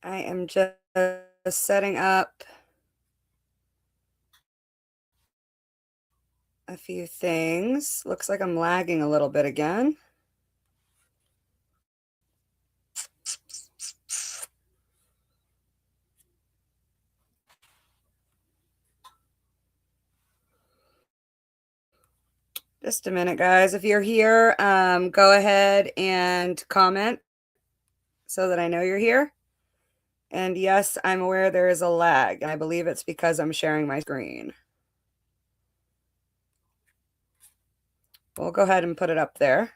I am just setting up a few things. Looks like I'm lagging a little bit again. Just a minute, guys. If you're here, go ahead and comment so that I know you're here. And yes, I'm aware there is a lag, and I believe it's because I'm sharing my screen. We'll go ahead and put it up there.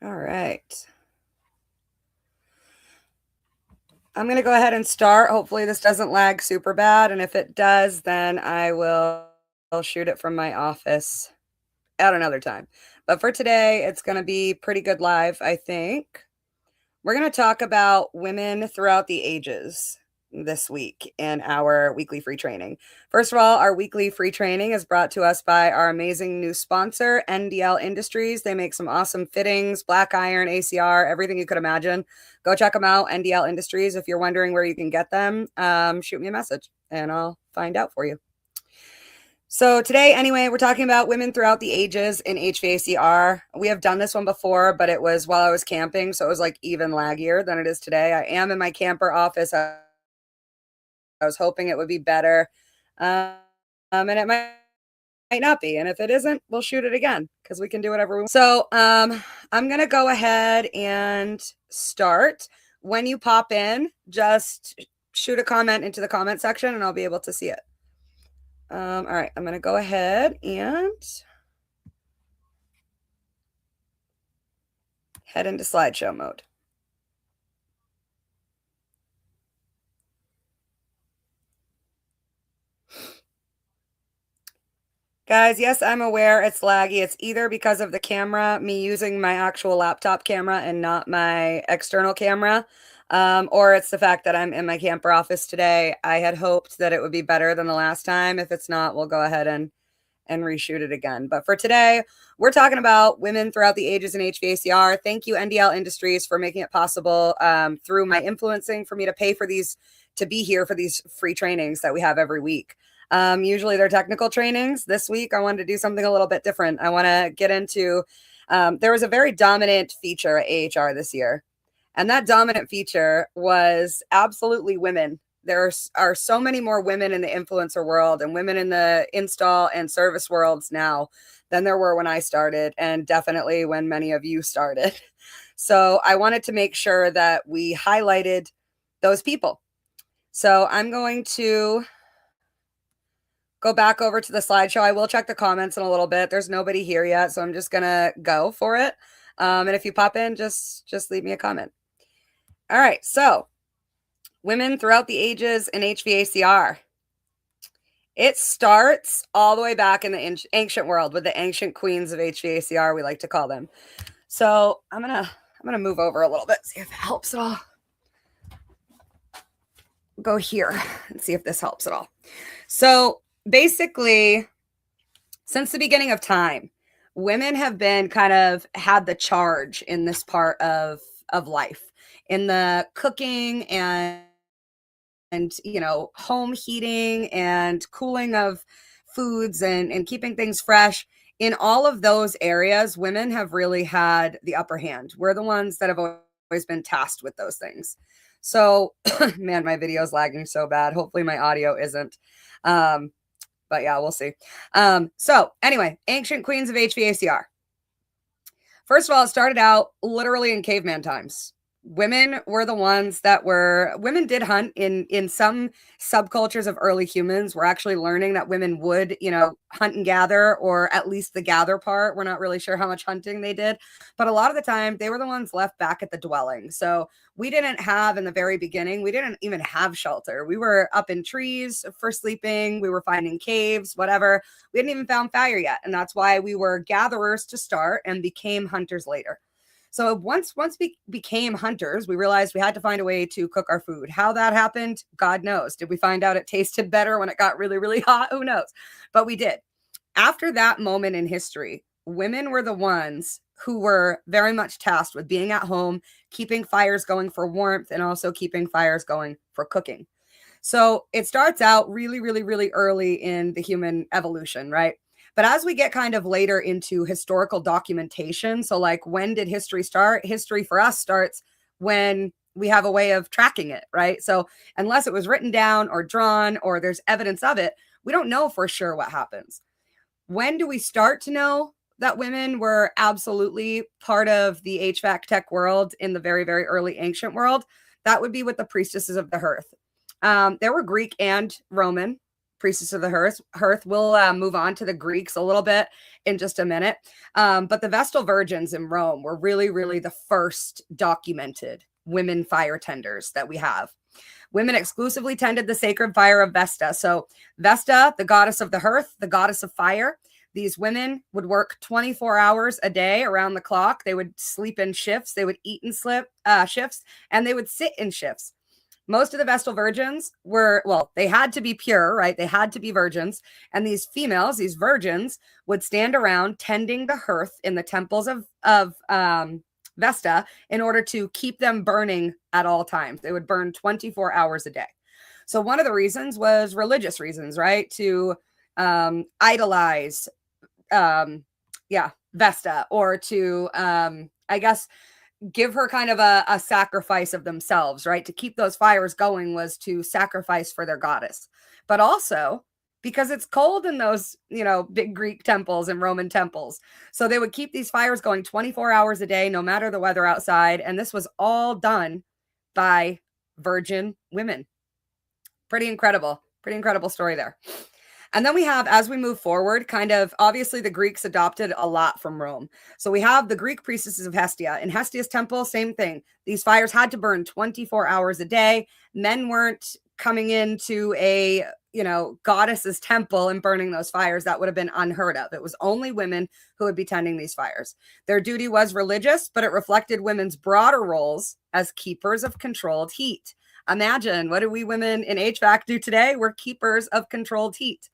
All right. I'm going to go ahead and start. Hopefully this doesn't lag super bad, and if it does, then I'll shoot it from my office at another time. But for today, it's going to be pretty good live, I think. We're going to talk about women throughout the ages this week in our weekly free training. First of all, our weekly free training is brought to us by our amazing new sponsor, NDL Industries. They make some awesome fittings, black iron, ACR, everything you could imagine. Go check them out, NDL Industries. If you're wondering where you can get them, shoot me a message and I'll find out for you. So today, anyway, we're talking about women throughout the ages in HVACR. We have done this one before, but it was while I was camping, so it was like even laggier than it is today. I am in my camper office. I was hoping it would be better, and it might not be. And if it isn't, we'll shoot it again because we can do whatever we want. So I'm going to go ahead and start. When you pop in, just shoot a comment into the comment section and I'll be able to see it. All right, I'm going to go ahead and head into slideshow mode. Guys, yes, I'm aware it's laggy. It's either because of the camera, me using my actual laptop camera and not my external camera, or it's the fact that I'm in my camper office today. I had hoped that it would be better than the last time. If it's not, we'll go ahead and reshoot it again. But for today, we're talking about women throughout the ages in HVACR. Thank you, NDL Industries, for making it possible through my influencing for me to pay for these, to be here for these free trainings that we have every week. Usually they're technical trainings. This week, I wanted to do something a little bit different. I want to get into, there was a very dominant feature at AHR this year. And that dominant feature was absolutely women. There are so many more women in the influencer world and women in the install and service worlds now than there were when I started, and definitely when many of you started. So I wanted to make sure that we highlighted those people. So I'm going to go back over to the slideshow. I will check the comments in a little bit. There's nobody here yet, so I'm just going to go for it. And if you pop in, just leave me a comment. All right, so women throughout the ages in HVACR. It starts all the way back in the ancient world with the ancient queens of HVACR, we like to call them. So I'm gonna move over a little bit, see if it helps at all. Go here and see if this helps at all. So basically, since the beginning of time, women have been kind of had the charge in this part of life, in the cooking and home heating and cooling of foods and keeping things fresh. In all of those areas, women have really had the upper hand. We're the ones that have always been tasked with those things. So, man, my video is lagging so bad. Hopefully my audio isn't. But yeah, we'll see. So anyway, ancient queens of HVACR. First of all, it started out literally in caveman times. Women were the ones women did hunt in some subcultures of early humans. We're actually learning that women would, hunt and gather, or at least the gather part. We're not really sure how much hunting they did, but a lot of the time they were the ones left back at the dwelling. So we didn't have, in the very beginning, we didn't even have shelter. We were up in trees for sleeping. We were finding caves, whatever. We hadn't even found fire yet. And that's why we were gatherers to start and became hunters later. So once we became hunters, we realized we had to find a way to cook our food. How that happened, God knows. Did we find out it tasted better when it got really, really hot? Who knows? But we did. After that moment in history, women were the ones who were very much tasked with being at home, keeping fires going for warmth, and also keeping fires going for cooking. So it starts out really, really, really early in the human evolution, right? But as we get kind of later into historical documentation, so like when did history start? History for us starts when we have a way of tracking it, right? So unless it was written down or drawn or there's evidence of it, we don't know for sure what happens. When do we start to know that women were absolutely part of the HVAC tech world in the very, very early ancient world? That would be with the priestesses of the hearth. There were Greek and Roman priestess of the hearth. We'll move on to the Greeks a little bit in just a minute. But the Vestal Virgins in Rome were really, really the first documented women fire tenders that we have. Women exclusively tended the sacred fire of Vesta. So Vesta, the goddess of the hearth, the goddess of fire. These women would work 24 hours a day around the clock. They would sleep in shifts. They would eat in shifts, and they would sit in shifts. Most of the Vestal Virgins were, well, they had to be pure, right? They had to be virgins. And these females, these virgins, would stand around tending the hearth in the temples of Vesta in order to keep them burning at all times. They would burn 24 hours a day. So one of the reasons was religious reasons, right? To idolize, Vesta, or to, I guess, give her kind of a sacrifice of themselves, right? To keep those fires going was to sacrifice for their goddess. But also because it's cold in those, big Greek temples and Roman temples. So they would keep these fires going 24 hours a day, no matter the weather outside. And this was all done by virgin women. Pretty incredible story there. And then we have, as we move forward, kind of, obviously the Greeks adopted a lot from Rome. So we have the Greek priestesses of Hestia. In Hestia's temple, same thing. These fires had to burn 24 hours a day. Men weren't coming into a, goddess's temple and burning those fires. That would have been unheard of. It was only women who would be tending these fires. Their duty was religious, but it reflected women's broader roles as keepers of controlled heat. Imagine, what do we women in HVAC do today? We're keepers of controlled heat.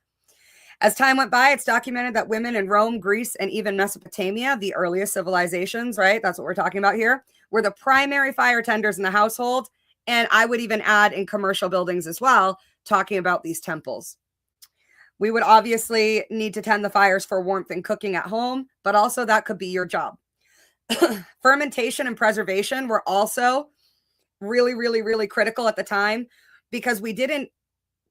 As time went by, it's documented that women in Rome, Greece, and even Mesopotamia, the earliest civilizations, right? That's what we're talking about here, were the primary fire tenders in the household. And I would even add in commercial buildings as well, talking about these temples. We would obviously need to tend the fires for warmth and cooking at home, but also that could be your job. Fermentation and preservation were also really, really, really critical at the time because we didn't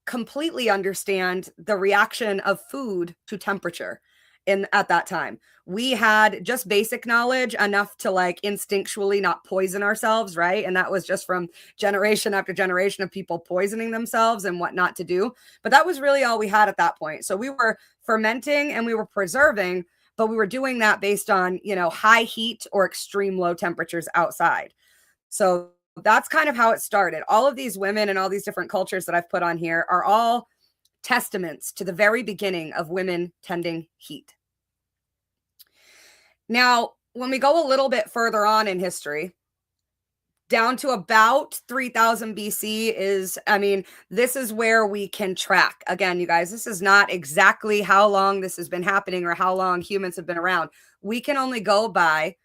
completely understand the reaction of food to temperature at that time. We had just basic knowledge enough to instinctually not poison ourselves, right? And that was just from generation after generation of people poisoning themselves and what not to do. But that was really all we had at that point. So we were fermenting and we were preserving, but we were doing that based on, high heat or extreme low temperatures outside. So that's kind of how it started. All of these women and all these different cultures that I've put on here are all testaments to the very beginning of women tending heat. Now, when we go a little bit further on in history, down to about 3000 BC this is where we can track. Again, you guys, this is not exactly how long this has been happening or how long humans have been around. We can only go by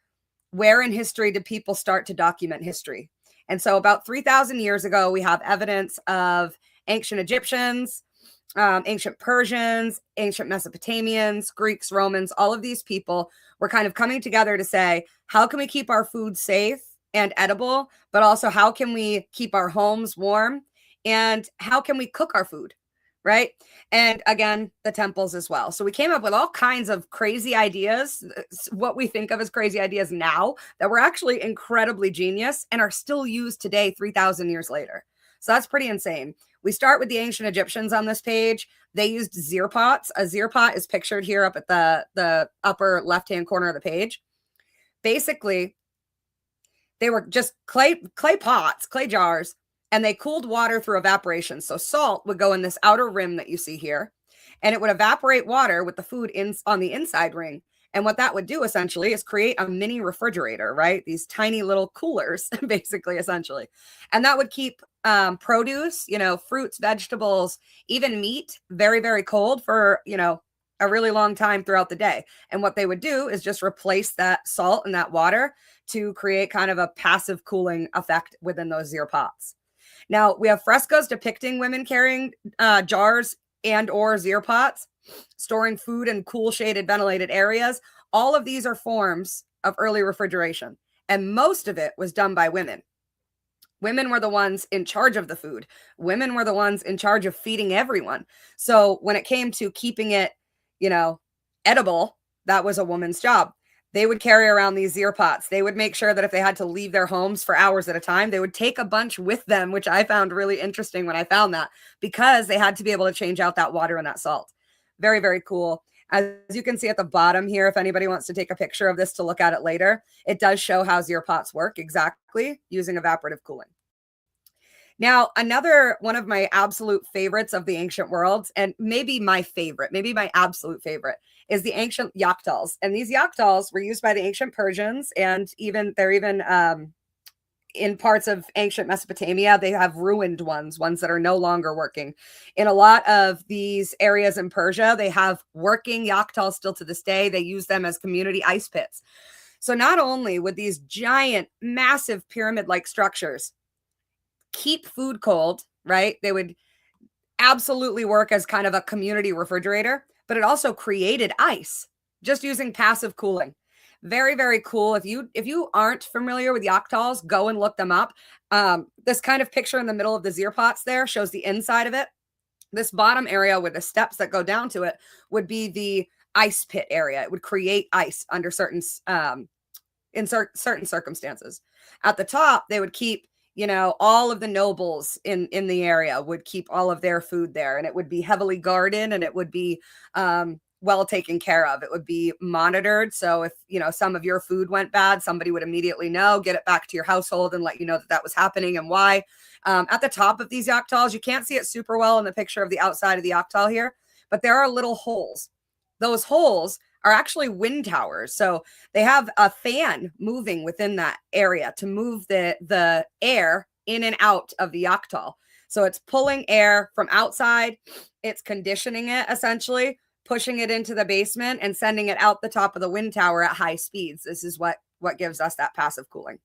where in history did people start to document history. And so about 3000 years ago, we have evidence of ancient Egyptians, ancient Persians, ancient Mesopotamians, Greeks, Romans. All of these people were kind of coming together to say, how can we keep our food safe and edible, but also how can we keep our homes warm and how can we cook our food, right? And again, the temples as well. So we came up with all kinds of crazy ideas, what we think of as crazy ideas now that were actually incredibly genius and are still used today, 3000 years later. So that's pretty insane. We start with the ancient Egyptians on this page. They used zir pots. A zir pot is pictured here up at the upper left-hand corner of the page. Basically, they were just clay pots, clay jars, and they cooled water through evaporation. So salt would go in this outer rim that you see here, and it would evaporate water with the food on the inside ring. And what that would do essentially is create a mini refrigerator, right? These tiny little coolers, basically, essentially. And that would keep produce, fruits, vegetables, even meat, very, very cold for, a really long time throughout the day. And what they would do is just replace that salt and that water to create kind of a passive cooling effect within those zir pots. Now, we have frescoes depicting women carrying jars and or zir pots, storing food in cool, shaded, ventilated areas. All of these are forms of early refrigeration, and most of it was done by women. Women were the ones in charge of the food. Women were the ones in charge of feeding everyone. So when it came to keeping it, edible, that was a woman's job. They would carry around these zir pots. They would make sure that if they had to leave their homes for hours at a time, they would take a bunch with them, which I found really interesting when I found that, because they had to be able to change out that water and that salt. Very, very cool. As you can see at the bottom here, if anybody wants to take a picture of this to look at it later, it does show how zir pots work exactly using evaporative cooling. Now, another one of my absolute favorites of the ancient world, and maybe my absolute favorite, is the ancient yaktals. And these yaktals were used by the ancient Persians, and they're even in parts of ancient Mesopotamia. They have ruined ones that are no longer working. In a lot of these areas in Persia, they have working yaktals still to this day. They use them as community ice pits. So not only would these giant, massive pyramid-like structures keep food cold, right? They would absolutely work as kind of a community refrigerator, but it also created ice just using passive cooling. Very, very cool. If you aren't familiar with yaktals, go and look them up. This kind of picture in the middle of the zir pots there shows the inside of it. This bottom area with the steps that go down to it would be the ice pit area. It would create ice under certain circumstances. At the top, they would keep all of the nobles in the area would keep all of their food there, and it would be heavily guarded, and it would be well taken care of. It would be monitored. So if, some of your food went bad, somebody would immediately know, get it back to your household and let you know that was happening and why. At the top of these yaktals, you can't see it super well in the picture of the outside of the yaktal here, but there are little holes. Those holes are actually wind towers. So they have a fan moving within that area to move the air in and out of the yaktal. So it's pulling air from outside, it's conditioning it essentially, pushing it into the basement and sending it out the top of the wind tower at high speeds. This is what gives us that passive cooling.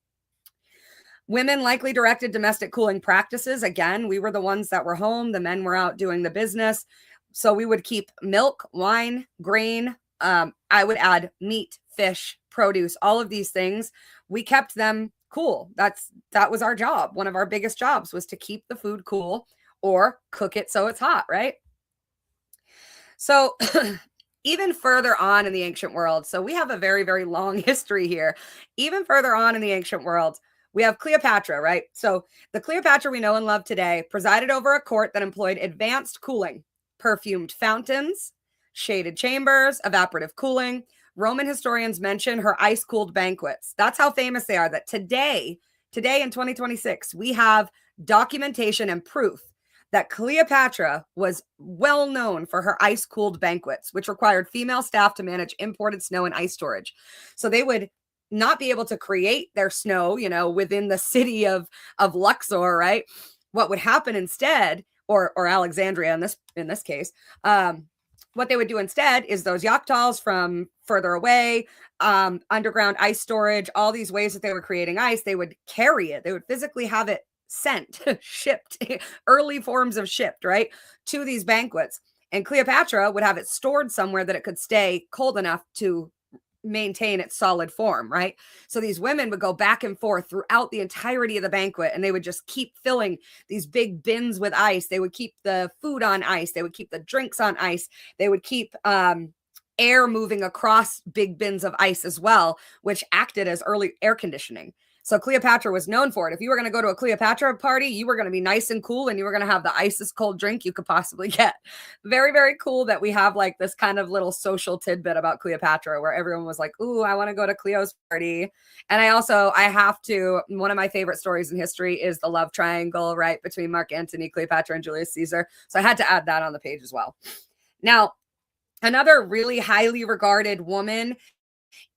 Women likely directed domestic cooling practices. Again, we were the ones that were home. The men were out doing the business. So we would keep milk, wine, grain. I would add meat, fish, produce, all of these things. We kept them cool. That was our job. One of our biggest jobs was to keep the food cool or cook it so it's hot, right? So even further on in the ancient world, so we have a very, very long history here. Even further on in the ancient world, we have Cleopatra, right? So the Cleopatra we know and love today presided over a court that employed advanced cooling, perfumed fountains, shaded chambers, evaporative cooling. Roman historians mention her ice-cooled banquets. That's how famous they are, that today in 2026, we have documentation and proof that Cleopatra was well known for her ice-cooled banquets, which required female staff to manage imported snow and ice storage. So they would not be able to create their snow, within the city of Luxor, right? What would happen instead, or Alexandria in this case, what they would do instead is those yaktals from further away, underground ice storage, all these ways that they were creating ice, they would carry it. They would physically have it sent, shipped, early forms of shipped, right, to these banquets. And Cleopatra would have it stored somewhere that it could stay cold enough to maintain its solid form, right? So these women would go back and forth throughout the entirety of the banquet, and they would just keep filling these big bins with ice. They would keep the food on ice. They would keep the drinks on ice. They would keep air moving across big bins of ice as well, which acted as early air conditioning. So Cleopatra was known for it. If you were going to go to a Cleopatra party, you were going to be nice and cool, and you were going to have the icest cold drink you could possibly get. Very, very cool that we have like this kind of little social tidbit about Cleopatra where everyone was like, ooh, I want to go to Cleo's party. And one of my favorite stories in history is the love triangle, right, between Mark Antony, Cleopatra, and Julius Caesar. So I had to add that on the page as well. Now, another really highly regarded woman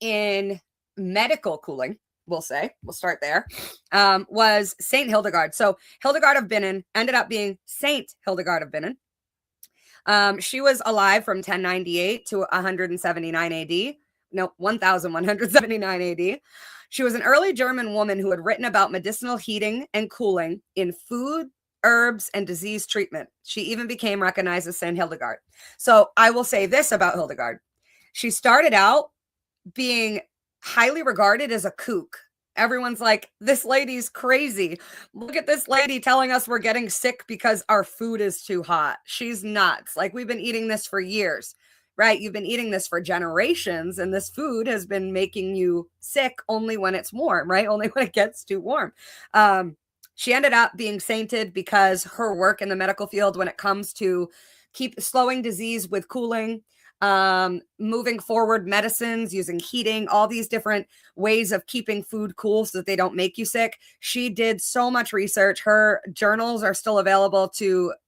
in medical cooling, we'll say, we'll start there, was Saint Hildegard. So Hildegard of Bingen ended up being Saint Hildegard of Bingen. She was alive from 1098 to 179 AD. No, 1179 AD. She was an early German woman who had written about medicinal heating and cooling in food, herbs, and disease treatment. She even became recognized as Saint Hildegard. So I will say this about Hildegard. She started out being highly regarded as a kook. Everyone's like, this lady's crazy. Look at this lady telling us we're getting sick because our food is too hot. She's nuts. Like, we've been eating this for years, right? You've been eating this for generations, and this food has been making you sick only when it's warm, right? Only when it gets too warm. She ended up being sainted because her work in the medical field, when it comes to slowing disease with cooling, moving forward medicines, using heating, all these different ways of keeping food cool so that they don't make you sick. She did so much research. Her journals are still available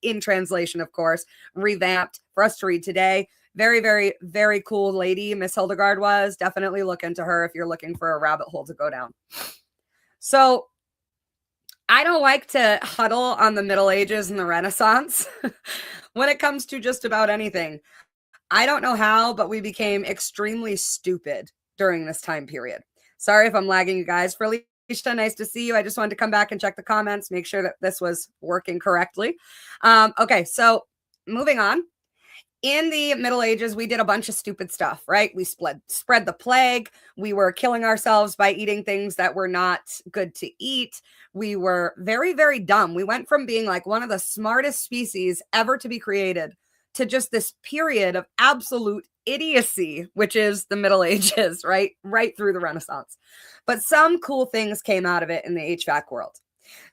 in translation, of course, revamped for us to read today. Very, very, very cool lady Miss Hildegard was. Definitely look into her if you're looking for a rabbit hole to go down. So I don't like to huddle on the Middle Ages and the Renaissance when it comes to just about anything. I don't know how, but we became extremely stupid during this time period. Sorry if I'm lagging you guys. Felicia, nice to see you. I just wanted to come back and check the comments, make sure that this was working correctly. Okay, so moving on. In the Middle Ages, we did a bunch of stupid stuff, right? We spread the plague. We were killing ourselves by eating things that were not good to eat. We were very, very dumb. We went from being like one of the smartest species ever to be created to just this period of absolute idiocy, which is the Middle Ages, right? Right through the Renaissance. But some cool things came out of it in the HVAC world.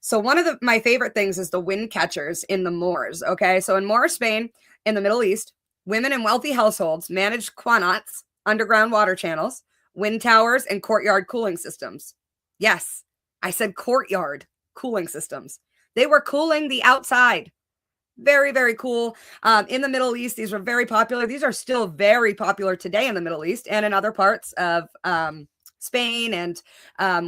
So one of my favorite things is the wind catchers in the Moors, okay? So in Moor, Spain, in the Middle East, women in wealthy households managed qanats, underground water channels, wind towers, and courtyard cooling systems. Yes, I said courtyard cooling systems. They were cooling the outside. Very, very cool. In the Middle East, these were very popular. These are still very popular today in the Middle East and in other parts of Spain. And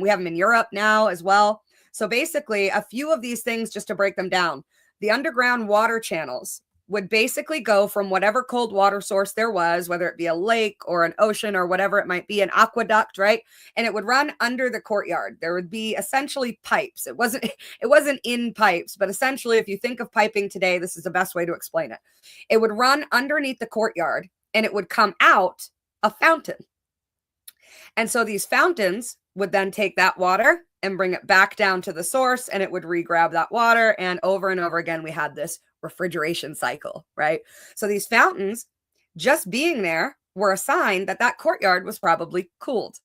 we have them in Europe now as well. So basically, a few of these things, just to break them down, the underground water channels would basically go from whatever cold water source there was, whether it be a lake or an ocean or whatever it might be, an aqueduct, right? And it would run under the courtyard. There would be essentially pipes. It wasn't in pipes, but essentially, if you think of piping today, this is the best way to explain it. It would run underneath the courtyard and it would come out a fountain. And so these fountains would then take that water and bring it back down to the source, and it would re-grab that water. And over again, we had this refrigeration cycle, right? So these fountains, just being there, were a sign that that courtyard was probably cooled.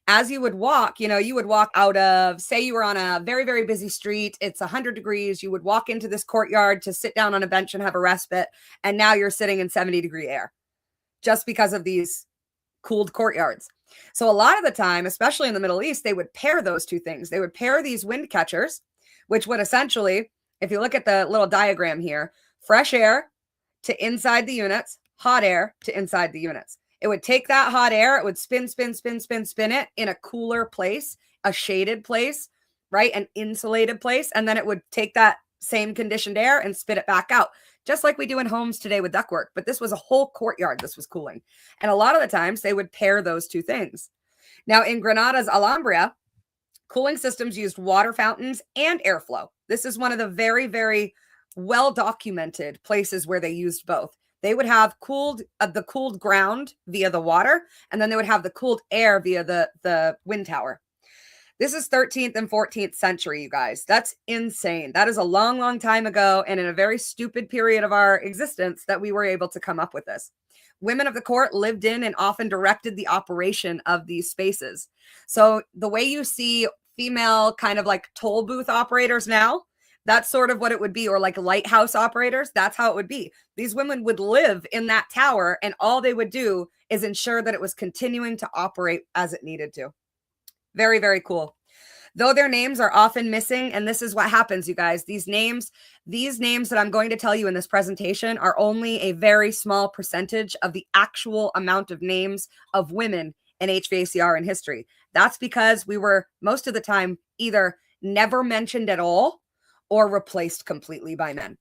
As you would walk, you would walk out of, say you were on a very, very busy street, it's 100 degrees, you would walk into this courtyard to sit down on a bench and have a respite, and now you're sitting in 70-degree air just because of these cooled courtyards. So a lot of the time, especially in the Middle East, they would pair those two things. They would pair these wind catchers, which would essentially, if you look at the little diagram here, fresh air to inside the units, hot air to inside the units. It would take that hot air, it would spin it in a cooler place, a shaded place, right? An insulated place. And then it would take that same conditioned air and spit it back out, just like we do in homes today with ductwork. But this was a whole courtyard this was cooling. And a lot of the times they would pair those two things. Now in Granada's Alhambra, cooling systems used water fountains and airflow. This is one of the very, very well-documented places where they used both. They would have the cooled ground via the water, and then they would have the cooled air via the wind tower. This is 13th and 14th century, you guys. That's insane. That is a long, long time ago, and in a very stupid period of our existence that we were able to come up with this. Women of the court lived in and often directed the operation of these spaces. So the way you see female kind of like toll booth operators now, that's sort of what it would be, or like lighthouse operators. That's how it would be. These women would live in that tower, and all they would do is ensure that it was continuing to operate as it needed to. Very, very cool. Though their names are often missing, and this is what happens, you guys. These names that I'm going to tell you in this presentation are only a very small percentage of the actual amount of names of women in HVACR in history. That's because we were most of the time either never mentioned at all or replaced completely by men.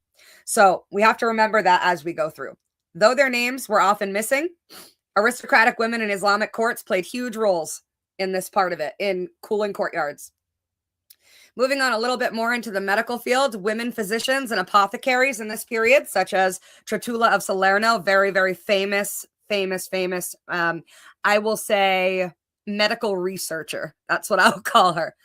So we have to remember that as we go through. Though their names were often missing, aristocratic women in Islamic courts played huge roles in this part of it, in cooling courtyards. Moving on a little bit more into the medical field, women physicians and apothecaries in this period, such as Trotula of Salerno, very, very famous. I will say medical researcher. That's what I'll call her.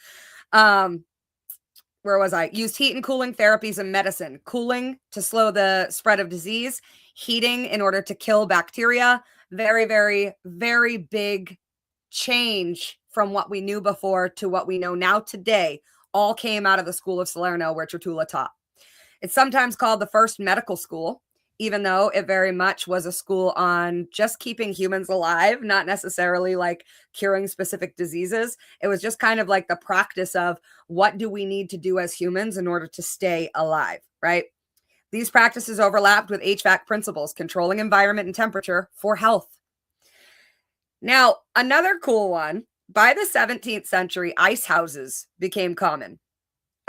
Where was I? Used heat and cooling therapies in medicine. Cooling to slow the spread of disease, heating in order to kill bacteria. Very, very, very big change from what we knew before to what we know now today. All came out of the school of Salerno where Trotula taught. It's sometimes called the first medical school, even though it very much was a school on just keeping humans alive, not necessarily like curing specific diseases. It was just kind of like the practice of what do we need to do as humans in order to stay alive, right? These practices overlapped with HVAC principles, controlling environment and temperature for health. Now, another cool one, by the 17th century, ice houses became common,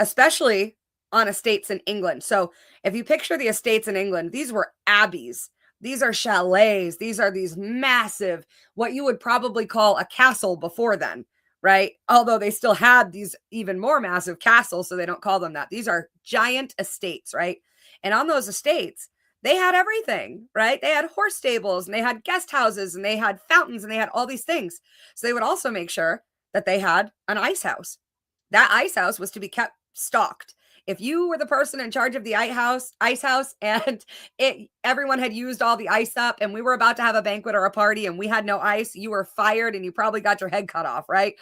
especially on estates in England. So if you picture the estates in England, these were abbeys. These are chalets. These are these massive, what you would probably call a castle before then, right? Although they still had these even more massive castles, so they don't call them that. These are giant estates, right? And on those estates, they had everything, right? They had horse stables and they had guest houses and they had fountains and they had all these things. So they would also make sure that they had an ice house. That ice house was to be kept stocked. If you were the person in charge of the ice house and everyone had used all the ice up and we were about to have a banquet or a party and we had no ice, you were fired and you probably got your head cut off, right?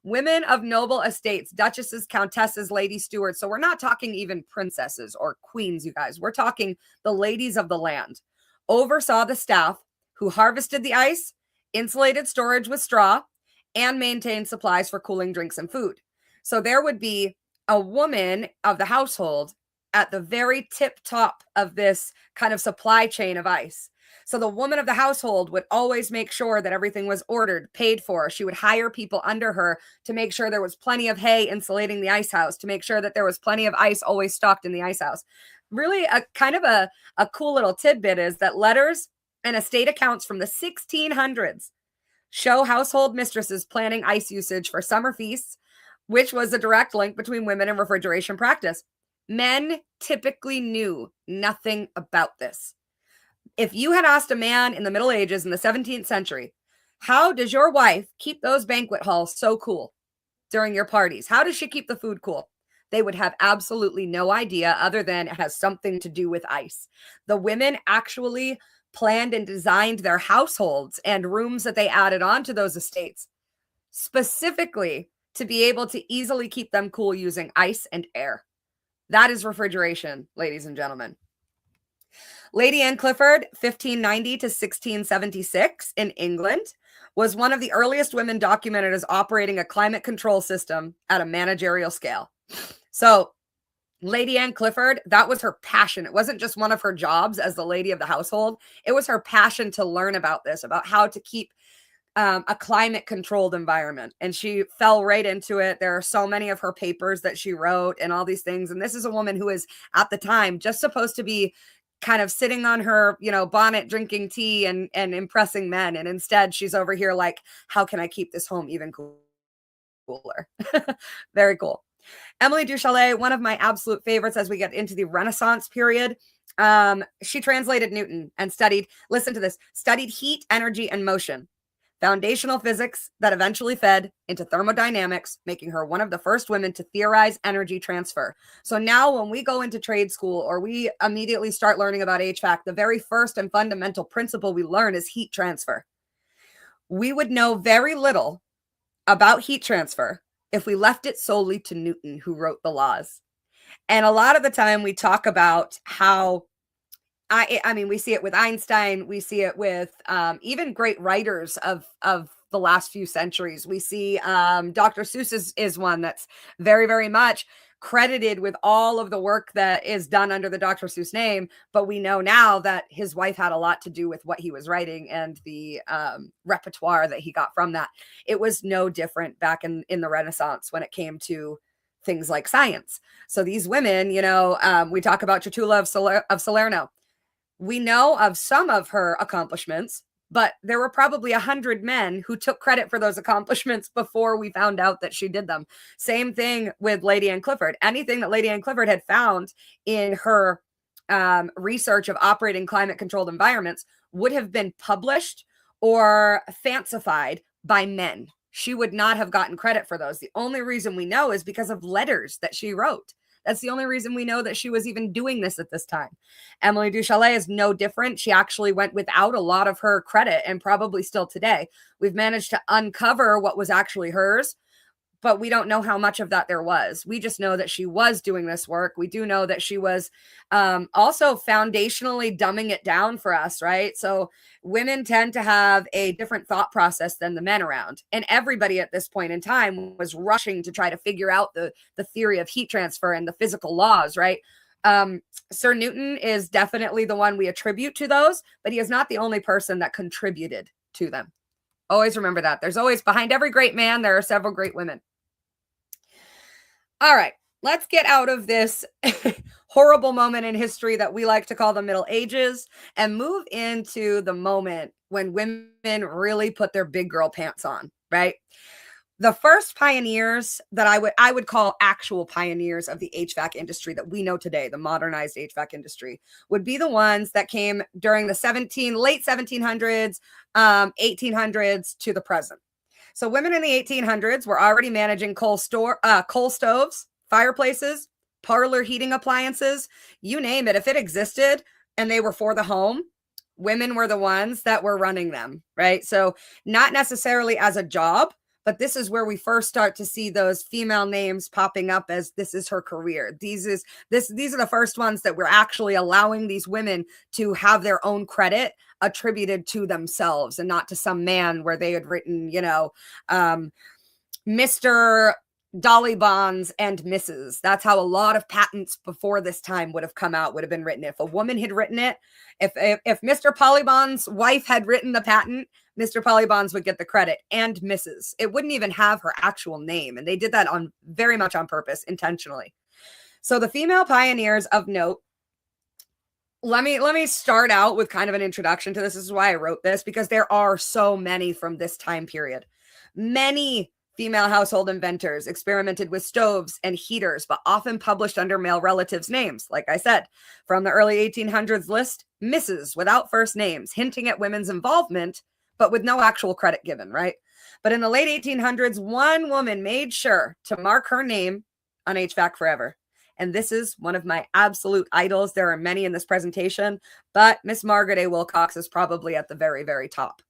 Women of noble estates, duchesses, countesses, lady stewards. So we're not talking even princesses or queens, you guys. We're talking the ladies of the land. Oversaw the staff who harvested the ice, insulated storage with straw, and maintained supplies for cooling drinks and food. So there would be a woman of the household at the very tip top of this kind of supply chain of ice. So the woman of the household would always make sure that everything was ordered, paid for. She would hire people under her to make sure there was plenty of hay insulating the ice house, to make sure that there was plenty of ice always stocked in the ice house. Really a kind of a cool little tidbit is that letters and estate accounts from the 1600s show household mistresses planning ice usage for summer feasts, which was a direct link between women and refrigeration practice. Men typically knew nothing about this. If you had asked a man in the Middle Ages in the 17th century, how does your wife keep those banquet halls so cool during your parties? How does she keep the food cool? They would have absolutely no idea other than it has something to do with ice. The women actually planned and designed their households and rooms that they added onto those estates specifically to be able to easily keep them cool using ice and air. That is refrigeration, ladies and gentlemen. Lady Anne Clifford, 1590 to 1676 in England, was one of the earliest women documented as operating a climate control system at a managerial scale. So Lady Anne Clifford, that was her passion. It wasn't just one of her jobs as the lady of the household. It was her passion to learn about this, about how to keep a climate controlled environment. And she fell right into it. There are so many of her papers that she wrote and all these things. And this is a woman who is at the time just supposed to be kind of sitting on her, bonnet, drinking tea and impressing men. And instead she's over here like, how can I keep this home even cooler? Very cool. Emily du Chaillet, one of my absolute favorites as we get into the Renaissance period. She translated Newton and studied heat, energy, and motion. Foundational physics that eventually fed into thermodynamics, making her one of the first women to theorize energy transfer. So now when we go into trade school or we immediately start learning about HVAC, the very first and fundamental principle we learn is heat transfer. We would know very little about heat transfer if we left it solely to Newton, who wrote the laws. And a lot of the time we talk about how we see it with Einstein. We see it with even great writers of the last few centuries. We see Dr. Seuss is one that's very, very much credited with all of the work that is done under the Dr. Seuss name, but we know now that his wife had a lot to do with what he was writing and the repertoire that he got from that. It was no different back in the Renaissance when it came to things like science. So these women, we talk about Tertulla of Salerno. We know of some of her accomplishments, but there were probably 100 men who took credit for those accomplishments before we found out that she did them. Same thing with Lady Anne Clifford. Anything that Lady Anne Clifford had found in her research of operating climate-controlled environments would have been published or fancified by men. She would not have gotten credit for those. The only reason we know is because of letters that she wrote. That's the only reason we know that she was even doing this at this time. Emily du Chaillet is no different. She actually went without a lot of her credit, and probably still today. We've managed to uncover what was actually hers, but we don't know how much of that there was. We just know that she was doing this work. We do know that she was also foundationally dumbing it down for us, right? So women tend to have a different thought process than the men around. And everybody at this point in time was rushing to try to figure out the theory of heat transfer and the physical laws, right? Sir Newton is definitely the one we attribute to those, but he is not the only person that contributed to them. Always remember that. There's always, behind every great man, there are several great women. All right, let's get out of this horrible moment in history that we like to call the Middle Ages and move into the moment when women really put their big girl pants on, right? The first pioneers that I would call actual pioneers of the HVAC industry that we know today, the modernized HVAC industry, would be the ones that came during the late 1700s, 1800s to the present. So women in the 1800s were already managing coal stoves, fireplaces, parlor heating appliances, you name it. If it existed and they were for the home, women were the ones that were running them, right? So not necessarily as a job, but this is where we first start to see those female names popping up as this is her career. These are the first ones that we're actually allowing these women to have their own credit attributed to themselves and not to some man where they had written, Mr. Dolly Bonds and Mrs. That's how a lot of patents before this time would have come out, would have been written. If a woman had written it, if Mr. Pollybond's wife had written the patent, Mr. Pollybonds would get the credit, and Mrs. It wouldn't even have her actual name. And they did that very much on purpose, intentionally. So the female pioneers of note, let me start out with kind of an introduction to this. This is why I wrote this, because there are so many from this time period. Many female household inventors experimented with stoves and heaters, but often published under male relatives' names. Like I said, from the early 1800s list, Mrs. without first names, hinting at women's involvement, but with no actual credit given, right? But in the late 1800s, one woman made sure to mark her name on HVAC forever. And this is one of my absolute idols. There are many in this presentation, but Miss Margaret A. Wilcox is probably at the very, very top.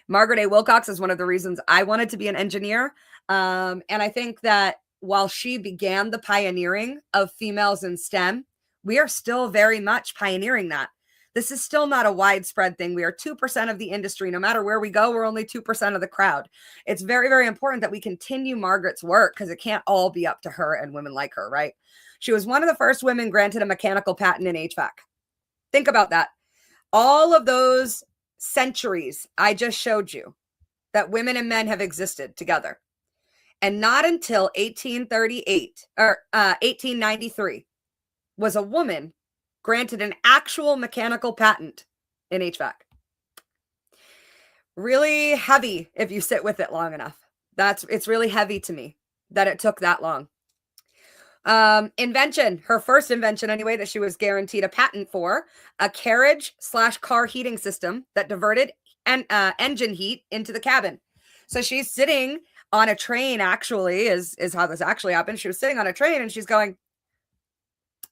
Margaret A. Wilcox is one of the reasons I wanted to be an engineer. And I think that while she began the pioneering of females in STEM, we are still very much pioneering that. This is still not a widespread thing. We are 2% of the industry. No matter where we go, we're only 2% of the crowd. It's very, very important that we continue Margaret's work because it can't all be up to her and women like her, right? She was one of the first women granted a mechanical patent in HVAC. Think about that. All of those centuries I just showed you that women and men have existed together. And not until 1838 or 1893 was a woman granted an actual mechanical patent in HVAC. Really heavy if you sit with it long enough. It's really heavy to me that it took that long. Invention, her first invention anyway, that she was guaranteed a patent for, a carriage/car heating system that diverted engine heat into the cabin. So she's sitting on a train, actually, is how this actually happened. She was sitting on a train and she's going,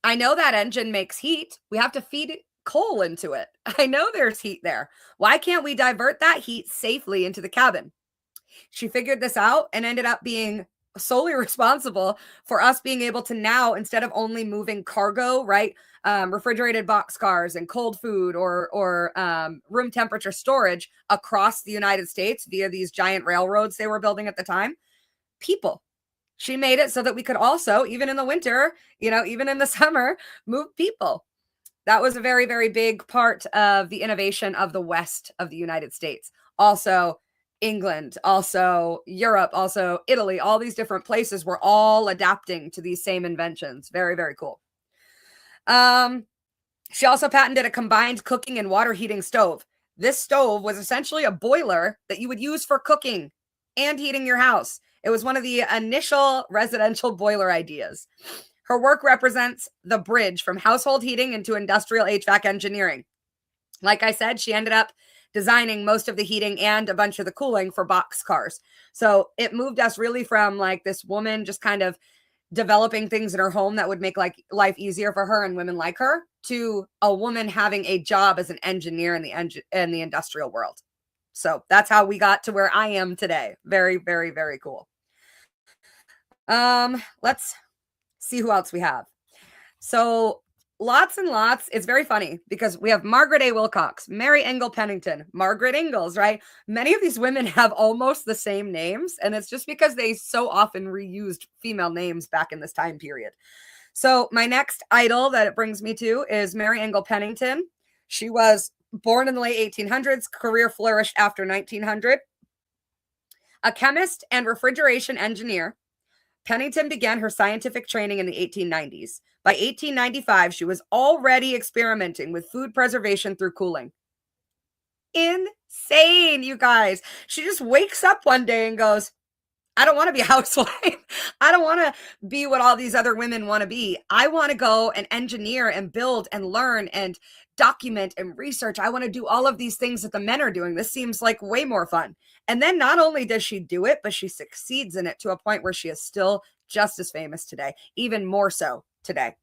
I know that engine makes heat. We have to feed coal into it. I know there's heat there. Why can't we divert that heat safely into the cabin? She figured this out and ended up being solely responsible for us being able to now, instead of only moving cargo, right, refrigerated boxcars and cold food or room temperature storage across the United States via these giant railroads they were building at the time, people. She made it so that we could also, even in the winter, even in the summer, move people. That was a very, very big part of the innovation of the West of the United States. Also, England, also Europe, also Italy, all these different places were all adapting to these same inventions. Very, very cool. She also patented a combined cooking and water heating stove. This stove was essentially a boiler that you would use for cooking and heating your house. It was one of the initial residential boiler ideas. Her work represents the bridge from household heating into industrial HVAC engineering. Like I said, she ended up designing most of the heating and a bunch of the cooling for box cars. So it moved us really from like this woman just kind of developing things in her home that would make like life easier for her and women like her, to a woman having a job as an engineer in the industrial world. So that's how we got to where I am today. Very, very, very cool. Let's see who else we have. So lots and lots. It's very funny because we have Margaret A. Wilcox, Mary Engel Pennington, Margaret Ingalls, right? Many of these women have almost the same names, and it's just because they so often reused female names back in this time period. So my next idol that it brings me to is Mary Engel Pennington. She was born in the late 1800s, career flourished after 1900. A chemist and refrigeration engineer, Pennington began her scientific training in the 1890s. By 1895, she was already experimenting with food preservation through cooling. Insane, you guys. She just wakes up one day and goes, I don't want to be a housewife. I don't want to be what all these other women want to be. I want to go and engineer and build and learn and document and research. I want to do all of these things that the men are doing. This seems like way more fun. And then not only does she do it, but she succeeds in it to a point where she is still just as famous today, even more so today.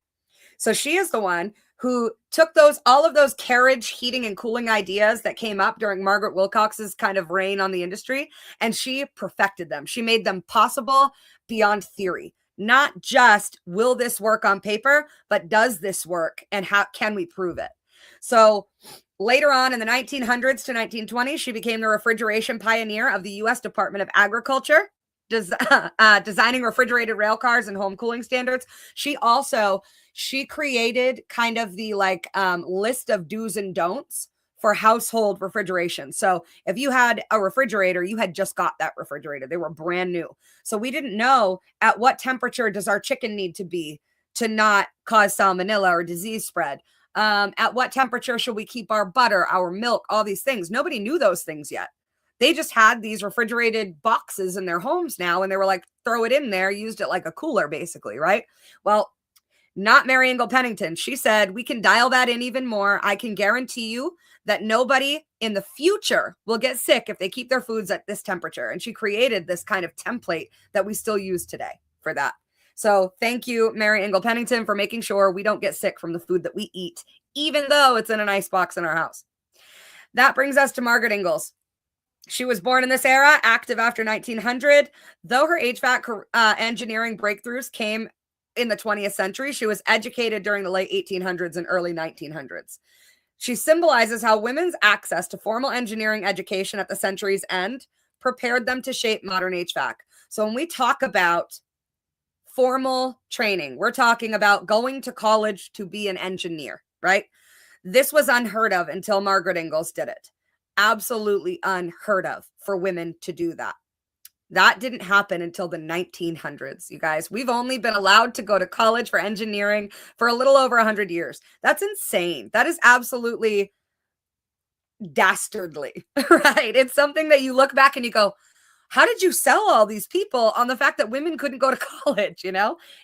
So she is the one who took all of those carriage heating and cooling ideas that came up during Margaret Wilcox's kind of reign on the industry, and she perfected them. She made them possible beyond theory. Not just will this work on paper, but does this work and how can we prove it? So later on in the 1900s to 1920s, she became the refrigeration pioneer of the U.S. Department of Agriculture, designing refrigerated rail cars and home cooling standards. She created kind of the list of do's and don'ts for household refrigeration. So if you had a refrigerator, you had just got that refrigerator. They were brand new. So we didn't know at what temperature does our chicken need to be to not cause salmonella or disease spread. At what temperature should we keep our butter, our milk, all these things? Nobody knew those things yet. They just had these refrigerated boxes in their homes now, and they were like, throw it in there, used it like a cooler, basically, right? Well, not Mary Engel Pennington. She said, we can dial that in even more. I can guarantee you that nobody in the future will get sick if they keep their foods at this temperature. And she created this kind of template that we still use today for that. So thank you, Mary Engel Pennington, for making sure we don't get sick from the food that we eat, even though it's in an ice box in our house. That brings us to Margaret Ingalls. She was born in this era, active after 1900. Though her HVAC engineering breakthroughs came in the 20th century, she was educated during the late 1800s and early 1900s. She symbolizes how women's access to formal engineering education at the century's end prepared them to shape modern HVAC. So when we talk about formal training, we're talking about going to college to be an engineer, right? This was unheard of until Margaret Ingalls did it. Absolutely unheard of for women to do that. That didn't happen until the 1900s, you guys. We've only been allowed to go to college for engineering for a little over 100 years. That's insane. That is absolutely dastardly, right? It's something that you look back and you go, how did you sell all these people on the fact that women couldn't go to college?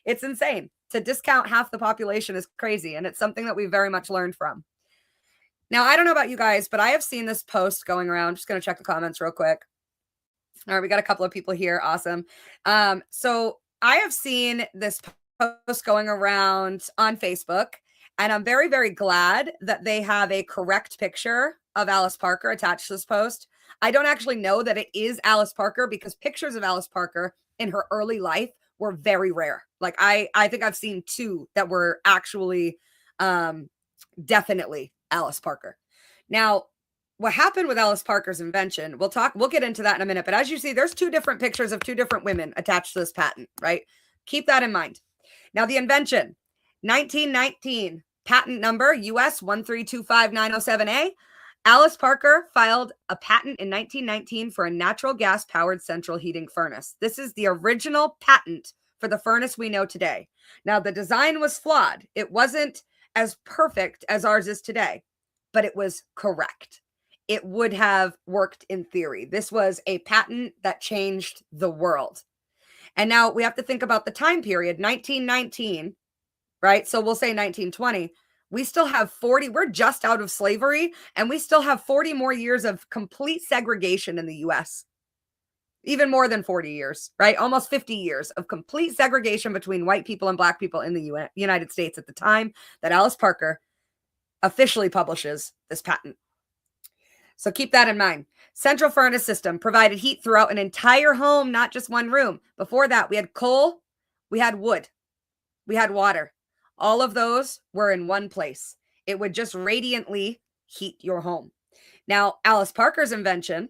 It's insane. To discount half the population is crazy. And it's something that we very much learned from. Now, I don't know about you guys, but I have seen this post going around. Just going to check the comments real quick. All right, we got a couple of people here. Awesome. So I have seen this post going around on Facebook, and I'm very, very glad that they have a correct picture of Alice Parker attached to this post. I don't actually know that it is Alice Parker because pictures of Alice Parker in her early life were very rare. Like I think I've seen two that were actually definitely Alice Parker. Now, what happened with Alice Parker's invention, we'll get into that in a minute, but as you see, there's two different pictures of two different women attached to this patent, right? Keep that in mind. Now, the invention, 1919, patent number US 1325907A. Alice Parker filed a patent in 1919 for a natural gas powered central heating furnace. This is the original patent for the furnace we know today. Now, the design was flawed. It wasn't as perfect as ours is today, but it was correct. It would have worked in theory. This was a patent that changed the world. And now we have to think about the time period, 1919, right? So we'll say 1920. We still have 40, we're just out of slavery, and we still have 40 more years of complete segregation in the US. Even more than 40 years, right? Almost 50 years of complete segregation between white people and black people in the United States at the time that Alice Parker officially publishes this patent. So keep that in mind. Central furnace system provided heat throughout an entire home, not just one room. Before that, we had coal, we had wood, we had water. All of those were in one place. It would just radiantly heat your home. Now, Alice Parker's invention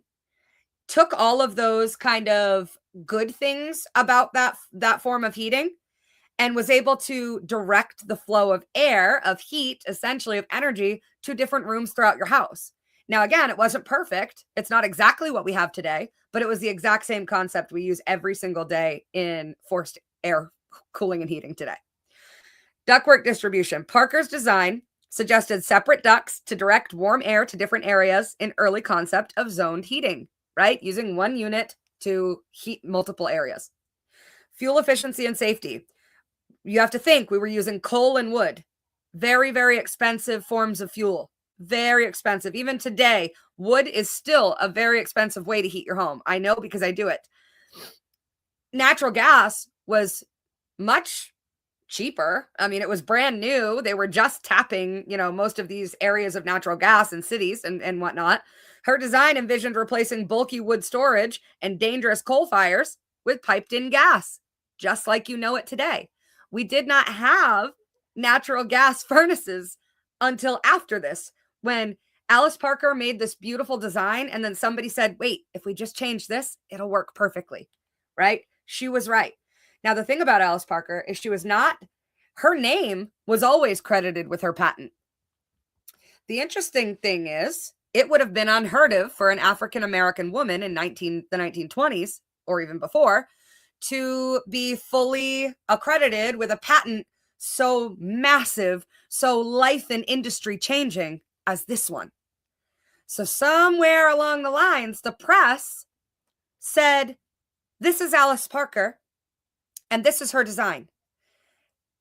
took all of those kind of good things about that form of heating and was able to direct the flow of air, of heat, essentially of energy, to different rooms throughout your house. Now, again, it wasn't perfect. It's not exactly what we have today, but it was the exact same concept we use every single day in forced air cooling and heating today. Ductwork distribution. Parker's design suggested separate ducts to direct warm air to different areas in early concept of zoned heating, right? Using one unit to heat multiple areas. Fuel efficiency and safety. You have to think we were using coal and wood. Very, very expensive forms of fuel. Very expensive. Even today, wood is still a very expensive way to heat your home. I know because I do it. Natural gas was much cheaper. I mean, it was brand new. They were just tapping, most of these areas of natural gas in cities and whatnot. Her design envisioned replacing bulky wood storage and dangerous coal fires with piped-in gas, just like you know it today. We did not have natural gas furnaces until after this, when Alice Parker made this beautiful design, and then somebody said, wait, if we just change this, it'll work perfectly, right? She was right. Now, the thing about Alice Parker is her name was always credited with her patent. The interesting thing is, it would have been unheard of for an African-American woman in the 1920s, or even before, to be fully accredited with a patent so massive, so life and industry changing as this one. So somewhere along the lines, the press said, this is Alice Parker, and this is her design.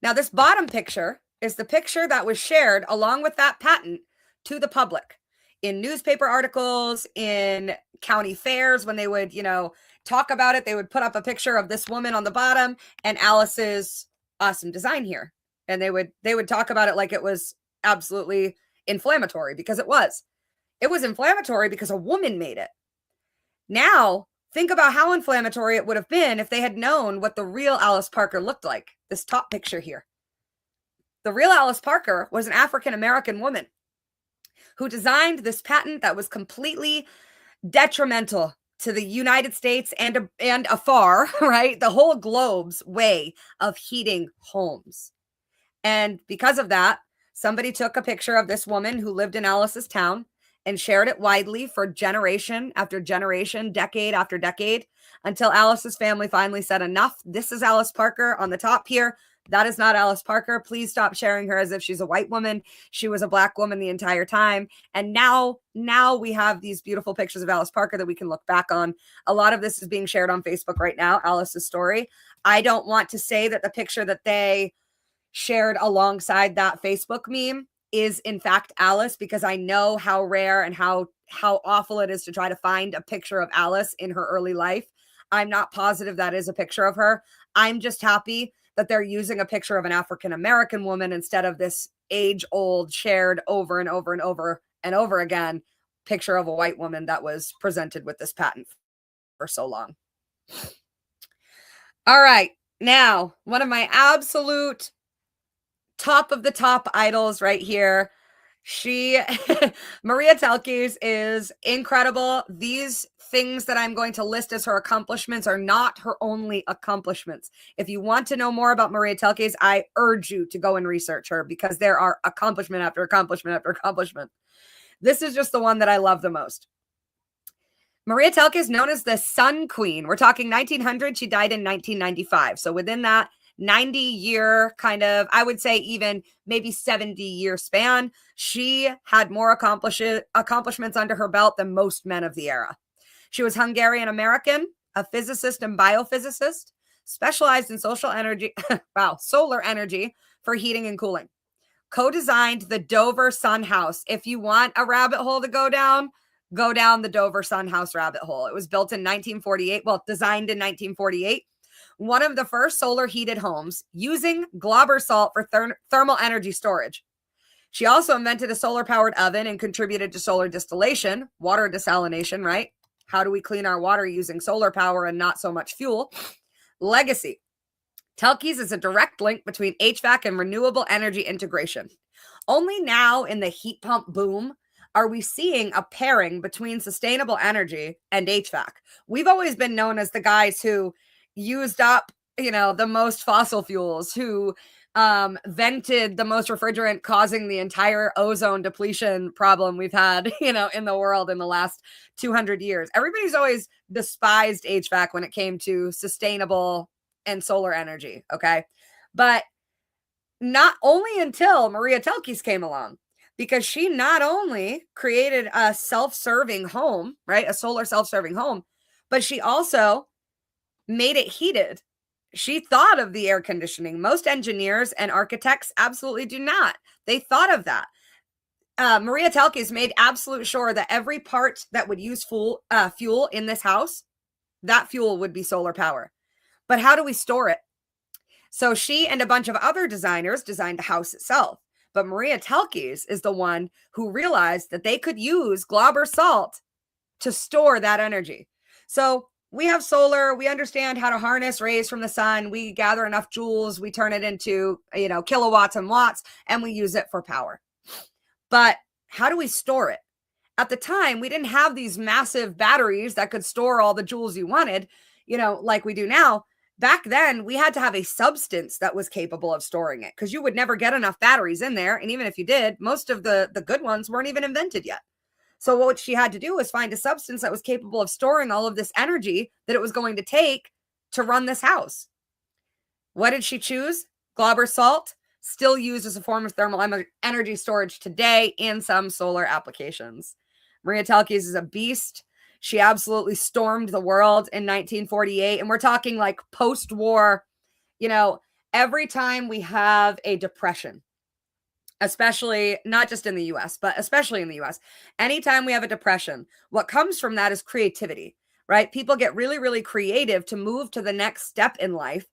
Now, this bottom picture is the picture that was shared along with that patent to the public in newspaper articles, in county fairs. When they would, talk about it, they would put up a picture of this woman on the bottom and Alice's awesome design here. And they would talk about it like it was absolutely inflammatory, because it was. It was inflammatory because a woman made it. Now, think about how inflammatory it would have been if they had known what the real Alice Parker looked like. This top picture here. The real Alice Parker was an African-American woman who designed this patent that was completely detrimental to the United States and afar, right? The whole globe's way of heating homes. And because of that, somebody took a picture of this woman who lived in Alice's town and shared it widely for generation after generation, decade after decade, until Alice's family finally said, enough. This is Alice Parker on the top here. That is not Alice Parker. Please stop sharing her as if she's a white woman. She was a black woman the entire time. And now we have these beautiful pictures of Alice Parker that we can look back on. A lot of this is being shared on Facebook right now, Alice's story. I don't want to say that the picture that they shared alongside that Facebook meme is in fact Alice, because I know how rare and how awful it is to try to find a picture of Alice in her early life. I'm not positive that is a picture of her. I'm just happy that they're using a picture of an African-American woman instead of this age-old, shared over and over and over and over again picture of a white woman that was presented with this patent for so long. All right. Now, one of my absolute top of the top idols right here. She, Maria Telkes is incredible. These things that I'm going to list as her accomplishments are not her only accomplishments. If you want to know more about Maria Telkes, I urge you to go and research her because there are accomplishment after accomplishment after accomplishment. This is just the one that I love the most. Maria Telkes, known as the Sun Queen. We're talking 1900. She died in 1995. So within that 90-year kind of, I would say even maybe 70-year span, she had more accomplishments under her belt than most men of the era. She was Hungarian American, a physicist and biophysicist, specialized in solar energy for heating and cooling. Co-designed the Dover Sun House. If you want a rabbit hole to go down the Dover Sun House rabbit hole. It was built in 1948, designed in 1948. One of the first solar heated homes using Glauber salt for thermal energy storage. She also invented a solar powered oven and contributed to solar distillation, water desalination, right? How do we clean our water using solar power and not so much fuel? Legacy. Telkes is a direct link between HVAC and renewable energy integration. Only now in the heat pump boom are we seeing a pairing between sustainable energy and HVAC. We've always been known as the guys who used up, the most fossil fuels, who vented the most refrigerant, causing the entire ozone depletion problem we've had, in the world in the last 200 years. Everybody's always despised HVAC when it came to sustainable and solar energy, okay? But not only until Maria Telkes came along, because she not only created a self-serving home, right? A solar self-serving home, but she also made it heated. She thought of the air conditioning. Most engineers and architects absolutely do not. They thought of that. Maria Telkes made absolute sure that every part that would use fuel in this house, that fuel would be solar power. But how do we store it? So she and a bunch of other designers designed the house itself. But Maria Telkes is the one who realized that they could use Glauber salt to store that energy. So we have solar. We understand how to harness rays from the sun. We gather enough joules. We turn it into, kilowatts and watts, and we use it for power. But how do we store it? At the time, we didn't have these massive batteries that could store all the joules you wanted, like we do now. Back then, we had to have a substance that was capable of storing it because you would never get enough batteries in there. And even if you did, most of the good ones weren't even invented yet. So what she had to do was find a substance that was capable of storing all of this energy that it was going to take to run this house. What did she choose? Glauber salt, still used as a form of thermal energy storage today in some solar applications. Maria Telkes is a beast. She absolutely stormed the world in 1948. And we're talking like post-war, every time we have a depression, especially not just in the US, but especially in the US, anytime we have a depression, what comes from that is creativity, right? People get really, really creative to move to the next step in life.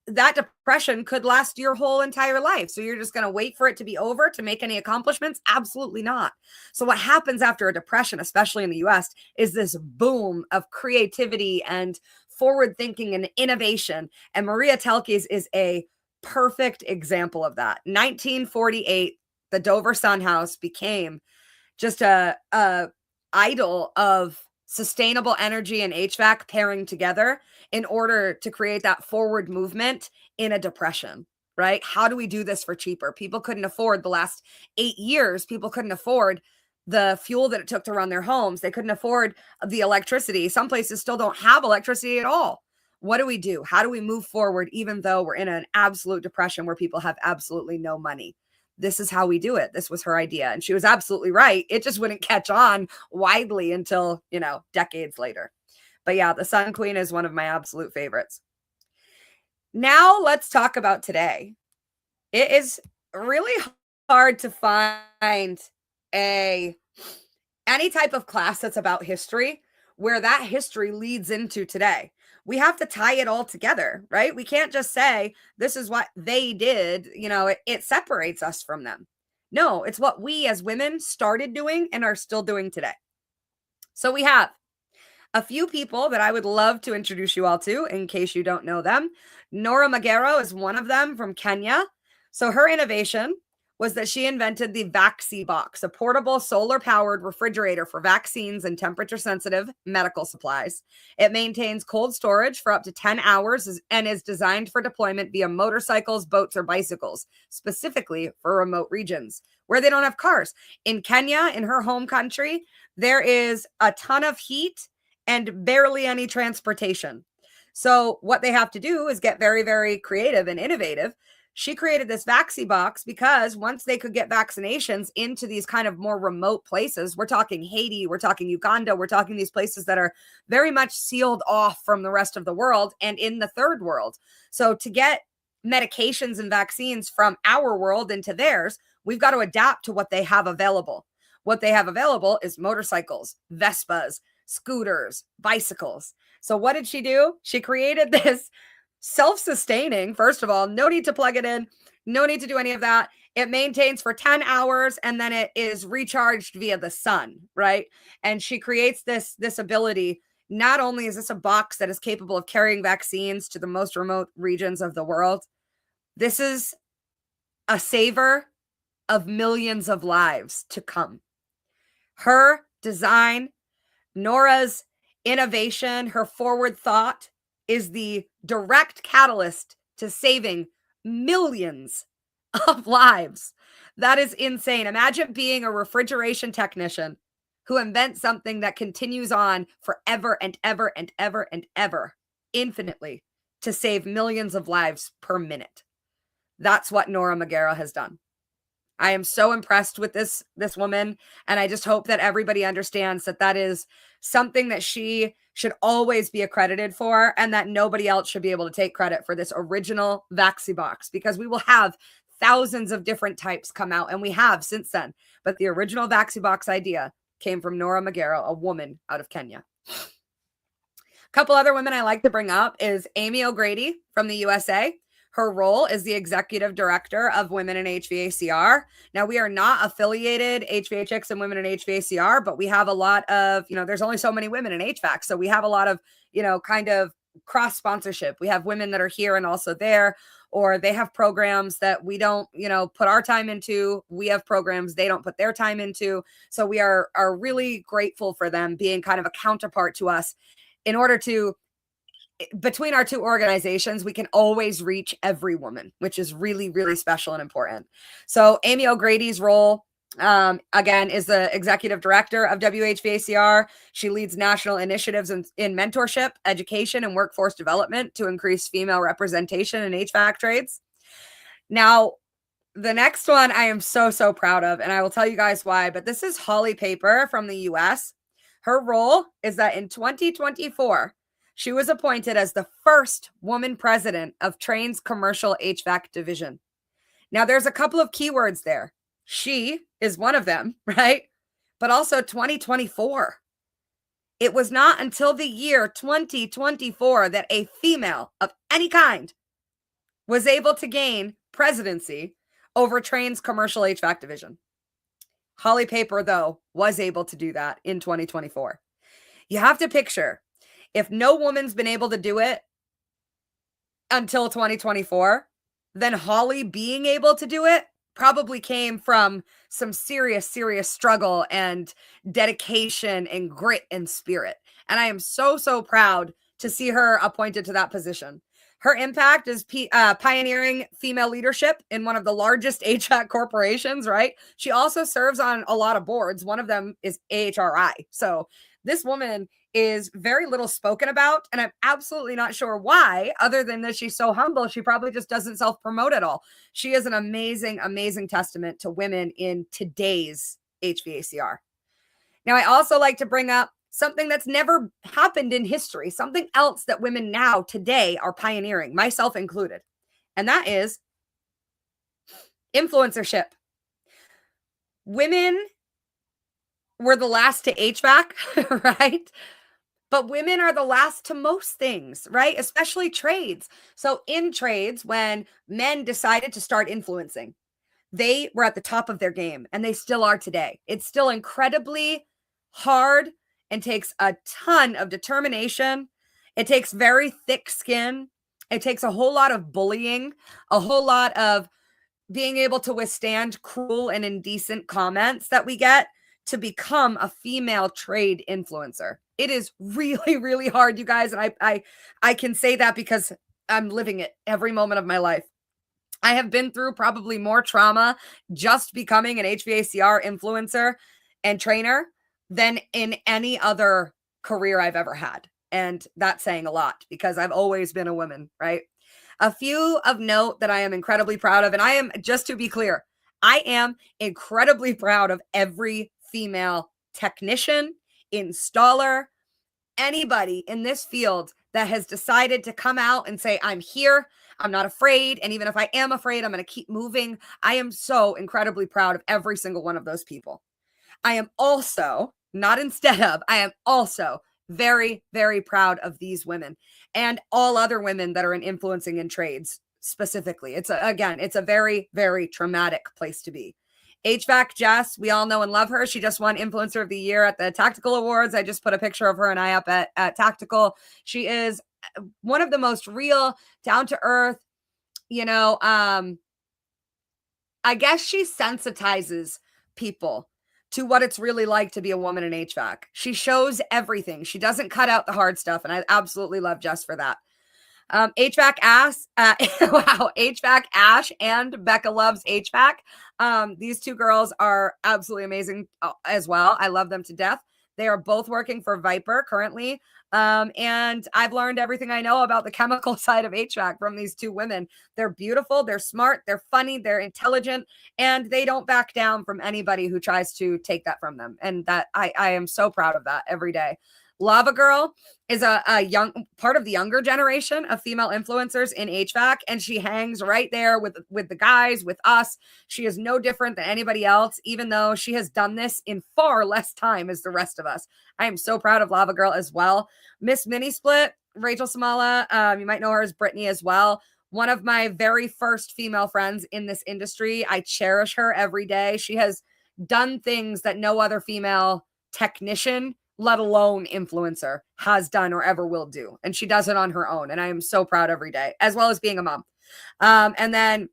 That depression could last your whole entire life. So you're just going to wait for it to be over to make any accomplishments? Absolutely not. So what happens after a depression, especially in the US, is this boom of creativity and forward thinking and innovation. And Maria Telkes is a perfect example of that. 1948, the Dover Sun House became just a idol of sustainable energy and HVAC pairing together in order to create that forward movement in a depression, right? How do we do this for cheaper? People couldn't afford the last 8 years. People couldn't afford the fuel that it took to run their homes. They couldn't afford the electricity. Some places still don't have electricity at all. What do we do? How do we move forward even though we're in an absolute depression where people have absolutely no money? This is how we do it. This was her idea. And she was absolutely right. It just wouldn't catch on widely until, decades later. But yeah, the Sun Queen is one of my absolute favorites. Now let's talk about today. It is really hard to find any type of class that's about history where that history leads into today. We have to tie it all together, right? We can't just say, this is what they did. It separates us from them. No, it's what we as women started doing and are still doing today. So we have a few people that I would love to introduce you all to in case you don't know them. Nora Magero is one of them from Kenya. So her innovation was that she invented the VaxiBox, a portable solar-powered refrigerator for vaccines and temperature-sensitive medical supplies. It maintains cold storage for up to 10 hours and is designed for deployment via motorcycles, boats, or bicycles, specifically for remote regions where they don't have cars. In Kenya, in her home country, there is a ton of heat and barely any transportation. So what they have to do is get very, very creative and innovative. She created this VaxiBox because once they could get vaccinations into these kind of more remote places, we're talking Haiti, we're talking Uganda, we're talking these places that are very much sealed off from the rest of the world and in the third world. So to get medications and vaccines from our world into theirs, we've got to adapt to what they have available. What they have available is motorcycles, Vespas, scooters, bicycles. So what did she do? She created this self-sustaining, first of all, no need to plug it in, no need to do any of that. It maintains for 10 hours and then it is recharged via the sun, right? And she creates this ability. Not only is this a box that is capable of carrying vaccines to the most remote regions of the world, this is a saver of millions of lives to come. Her design, Nora's innovation, her forward thought is the direct catalyst to saving millions of lives. That is insane. Imagine being a refrigeration technician who invents something that continues on forever and ever and ever and ever, infinitely, to save millions of lives per minute. That's what Nora Magera has done. I am so impressed with this woman, and I just hope that everybody understands that that is something that she should always be accredited for, and that nobody else should be able to take credit for this original VaxiBox, because we will have thousands of different types come out, and we have since then. But the original VaxiBox idea came from Nora Magera, a woman out of Kenya. A couple other women I like to bring up is Amy O'Grady from the USA. Her role is the executive director of Women in HVACR. Now, we are not affiliated HVA-Chicks and Women in HVACR, but we have a lot of, there's only so many women in HVAC. So we have a lot of, kind of cross sponsorship. We have women that are here and also there, or they have programs that we don't, put our time into. We have programs they don't put their time into. So we are really grateful for them being kind of a counterpart to us in order to, between our two organizations, we can always reach every woman, which is really, really special and important. So Amy O'Grady's role, again, is the executive director of WHVACR. She leads national initiatives in mentorship, education, and workforce development to increase female representation in HVAC trades. Now, the next one I am so, so proud of, and I will tell you guys why, but this is Holly Paper from the US. Her role is that in 2024, she was appointed as the first woman president of Trane's commercial HVAC division. Now, there's a couple of keywords there. She is one of them, right? But also 2024. It was not until the year 2024 that a female of any kind was able to gain presidency over Trane's commercial HVAC division. Holly Paper, though, was able to do that in 2024. You have to picture, if no woman's been able to do it until 2024, then Holly being able to do it probably came from some serious, serious struggle and dedication and grit and spirit. And I am so, so proud to see her appointed to that position. Her impact is pioneering female leadership in one of the largest HVAC corporations, right? She also serves on a lot of boards. One of them is AHRI. So this woman is very little spoken about, and I'm absolutely not sure why, other than that she's so humble. She probably just doesn't self-promote at all. She is an amazing, amazing testament to women in today's HVACR. Now, I also like to bring up something that's never happened in history, something else that women now today are pioneering, myself included, and that is influencership. Women were the last to HVAC, right? But women are the last to most things, right? Especially trades. So in trades, when men decided to start influencing, they were at the top of their game, and they still are today. It's still incredibly hard and takes a ton of determination. It takes very thick skin. It takes a whole lot of bullying, a whole lot of being able to withstand cruel and indecent comments that we get to become a female trade influencer. It is really, really hard, you guys. And I can say that because I'm living it every moment of my life. I have been through probably more trauma just becoming an HVACR influencer and trainer than in any other career I've ever had. And that's saying a lot because I've always been a woman, right? A few of note that I am incredibly proud of, and I am, just to be clear, I am incredibly proud of every female technician, installer, anybody in this field that has decided to come out and say, I'm here, I'm not afraid. And even if I am afraid, I'm going to keep moving. I am so incredibly proud of every single one of those people. I am also, not instead of, I am also very, very proud of these women and all other women that are in influencing in trades specifically. It's a very, very traumatic place to be. HVAC Jess, we all know and love her. She just won Influencer of the Year at the Tactical Awards. I just put a picture of her and I up at Tactical. She is one of the most real, down to earth, I guess she sensitizes people to what it's really like to be a woman in HVAC. She shows everything. She doesn't cut out the hard stuff. And I absolutely love Jess for that. HVAC Ash, wow, HVAC Ash and Becca Loves HVAC. These two girls are absolutely amazing as well. I love them to death. They are both working for Viper currently. And I've learned everything I know about the chemical side of HVAC from these two women. They're beautiful, they're smart, they're funny, they're intelligent, and they don't back down from anybody who tries to take that from them. And that I am so proud of that every day. Lava Girl is a young part of the younger generation of female influencers in HVAC, and she hangs right there with the guys, with us. She is no different than anybody else, even though she has done this in far less time as the rest of us. I am so proud of Lava Girl as well. Miss Mini Split, Rachel Samala, you might know her as Brittany as well. One of my very first female friends in this industry. I cherish her every day. She has done things that no other female technician, let alone influencer, has done or ever will do. And she does it on her own. And I am so proud every day, as well as being a mom. And then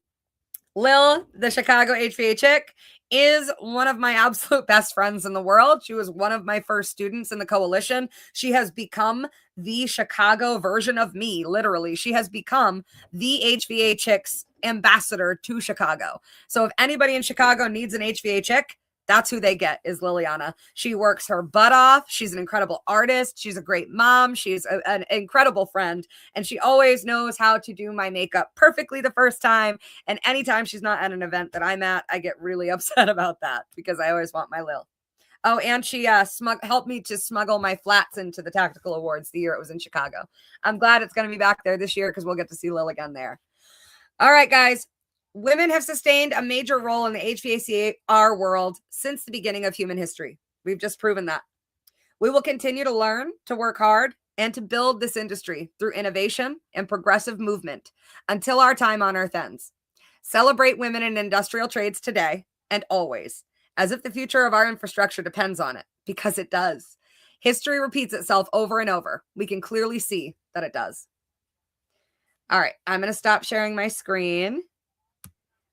Lil, the Chicago HVA-Chick, is one of my absolute best friends in the world. She was one of my first students in the coalition. She has become the Chicago version of me, literally. She has become the HVA-Chicks ambassador to Chicago. So if anybody in Chicago needs an HVA-Chick, that's who they get, is Liliana. She works her butt off. She's an incredible artist. She's a great mom. She's an incredible friend. And she always knows how to do my makeup perfectly the first time. And anytime she's not at an event that I'm at, I get really upset about that because I always want my Lil. Oh, and she helped me to smuggle my flats into the Tactical Awards the year it was in Chicago. I'm glad it's going to be back there this year because we'll get to see Lil again there. All right, guys. Women have sustained a major role in the HVACR world since the beginning of human history. We've just proven that. We will continue to learn, to work hard, and to build this industry through innovation and progressive movement until our time on Earth ends. Celebrate women in industrial trades today and always, as if the future of our infrastructure depends on it, because it does. History repeats itself over and over. We can clearly see that it does. All right, I'm going to stop sharing my screen.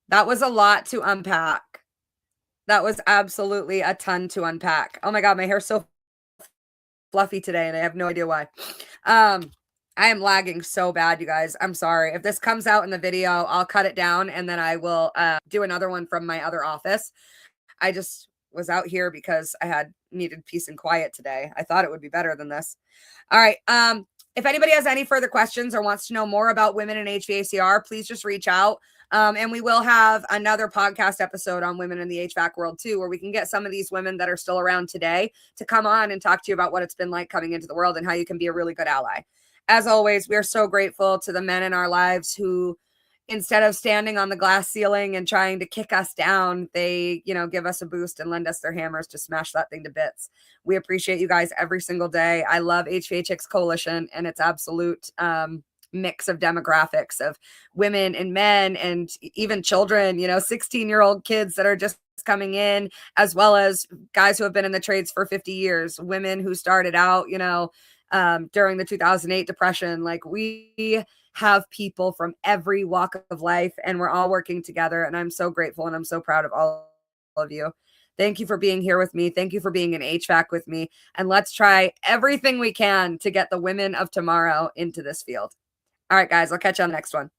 That was a lot to unpack. That was absolutely a ton to unpack. Oh my God, my hair's so fluffy today and I have no idea why. I am lagging so bad, you guys. I'm sorry. If this comes out in the video, I'll cut it down and then I will do another one from my other office. I just was out here because I needed peace and quiet today. I thought it would be better than this. All right. If anybody has any further questions or wants to know more about women in HVACR, please just reach out. And we will have another podcast episode on women in the HVAC world too, where we can get some of these women that are still around today to come on and talk to you about what it's been like coming into the world and how you can be a really good ally. As always, we are so grateful to the men in our lives who, instead of standing on the glass ceiling and trying to kick us down, they, give us a boost and lend us their hammers to smash that thing to bits. We appreciate you guys every single day. I love HVA-Chicks Coalition and its absolute mix of demographics of women and men and even children, 16-year-old kids that are just coming in, as well as guys who have been in the trades for 50 years, women who started out, during the 2008 depression. Like, we have people from every walk of life, and we're all working together. And I'm so grateful and I'm so proud of all of you. Thank you for being here with me. Thank you for being in HVAC with me. And let's try everything we can to get the women of tomorrow into this field. All right, guys, I'll catch you on the next one.